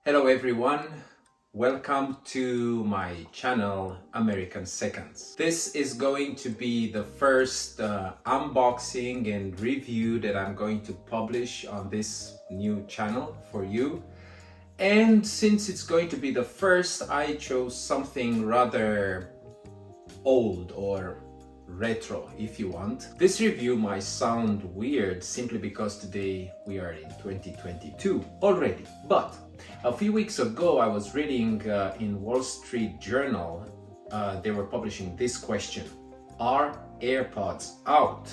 Hello everyone, welcome to my channel American Seconds. This is going to be the first unboxing and review that I'm going to publish on this new channel for you. And since it's going to be the first, I chose something rather old or retro if you want. This review might sound weird simply because today we are in 2022 already, but a few weeks ago I was reading in Wall Street Journal, they were publishing this question: are AirPods out?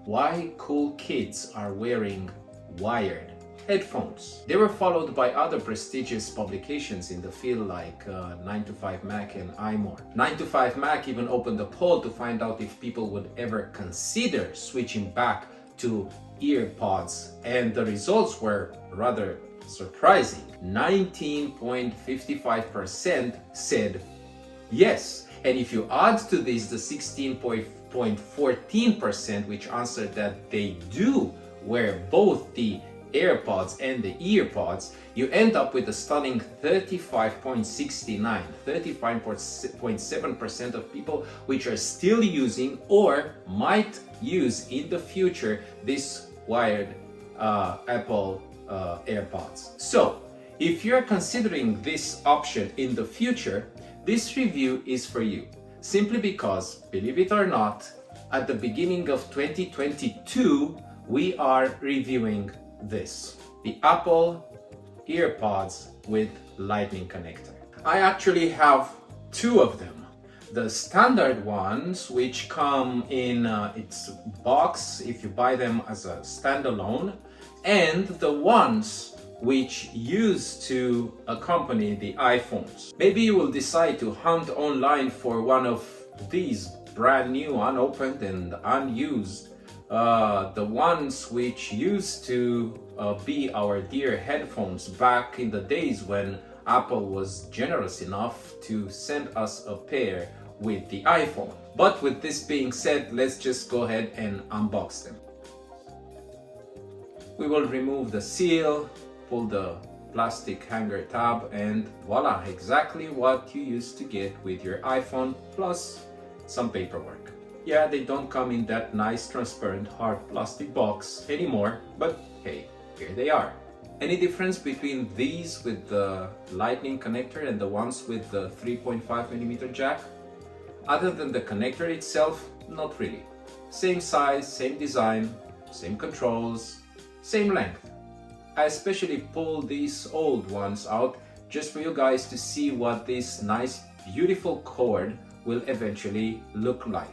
Why cool kids are wearing wired headphones? They were followed by other prestigious publications in the field like 9to5Mac and iMore. 9to5Mac even opened a poll to find out if people would ever consider switching back to EarPods, and the results were rather surprising. 19.55% said yes, and if you add to this the 16.14% which answered that they do wear both the AirPods and the EarPods, you end up with a stunning 35.7% of people which are still using or might use in the future this wired Apple AirPods. So if you're considering this option in the future, this review is for you, simply because, believe it or not, at the beginning of 2022 we are reviewing this, the Apple EarPods with lightning connector. I actually have two of them. The standard ones, which come in its box if you buy them as a standalone, and the ones which used to accompany the iPhones. Maybe you will decide to hunt online for one of these brand new, unopened and unused, the ones which used to be our dear headphones back in the days when Apple was generous enough to send us a pair with the iPhone. But with this being said, let's just go ahead and unbox them. We will remove the seal, pull the plastic hanger tab, and voila, exactly what you used to get with your iPhone, plus some paperwork. Yeah, they don't come in that nice transparent hard plastic box anymore, but hey, here they are. Any difference between these with the lightning connector and the ones with the 3.5mm jack? Other than the connector itself, not really. Same size, same design, same controls, same length. I especially pulled these old ones out just for you guys to see what this nice, beautiful cord will eventually look like.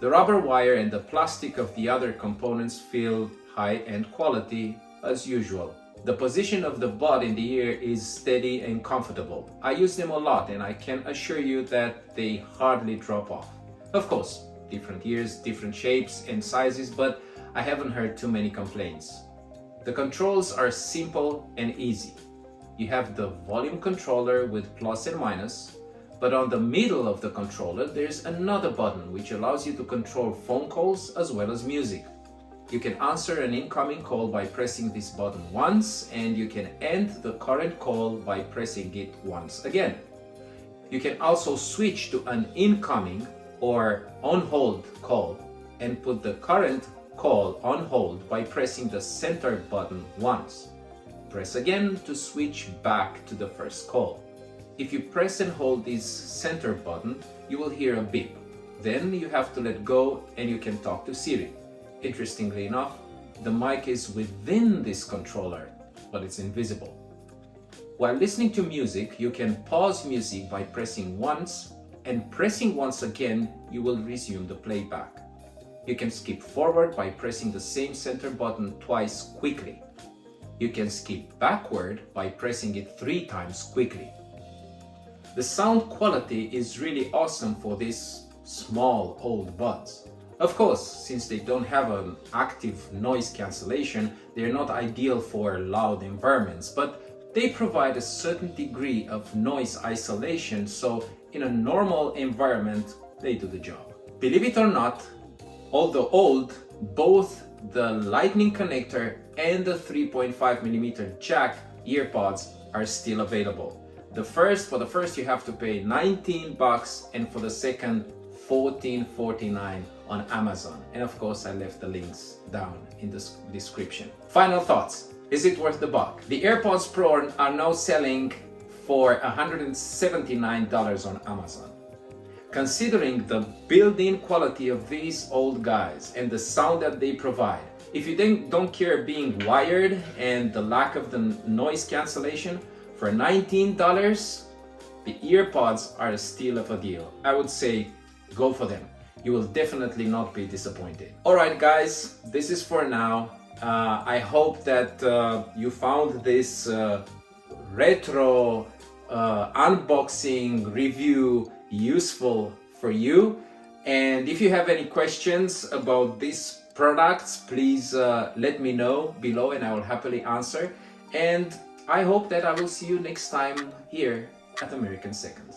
The rubber wire and the plastic of the other components feel high-end quality as usual. The position of the bud in the ear is steady and comfortable. I use them a lot and I can assure you that they hardly drop off. Of course, different ears, different shapes and sizes, but I haven't heard too many complaints. The controls are simple and easy. You have the volume controller with plus and minus, but on the middle of the controller there's another button which allows you to control phone calls as well as music. You can answer an incoming call by pressing this button once, and you can end the current call by pressing it once again. You can also switch to an incoming or on hold call and put the current call on hold by pressing the center button once. Press again to switch back to the first call. If you press and hold this center button, you will hear a beep. Then you have to let go and you can talk to Siri. Interestingly enough, the mic is within this controller, but it's invisible. While listening to music, you can pause music by pressing once, and pressing once again, you will resume the playback. You can skip forward by pressing the same center button twice quickly. You can skip backward by pressing it 3 times quickly. The sound quality is really awesome for these small old buds. Of course, since they don't have an active noise cancellation, they're not ideal for loud environments, but they provide a certain degree of noise isolation, so in a normal environment, they do the job. Believe it or not, although old, both the lightning connector and the 3.5mm jack EarPods are still available. For the first you have to pay $19 and for the second $14.49 on Amazon. And of course I left the links down in the description. Final thoughts. Is it worth the buck? The AirPods Pro are now selling for $179 on Amazon. Considering the built-in quality of these old guys and the sound that they provide, if you don't care being wired and the lack of the noise cancellation, for $19, the EarPods are a steal of a deal. I would say go for them. You will definitely not be disappointed. Alright guys, this is for now. I hope that you found this retro unboxing review useful for you. And if you have any questions about these products, please let me know below and I will happily answer. And I hope that I will see you next time here at American Seconds.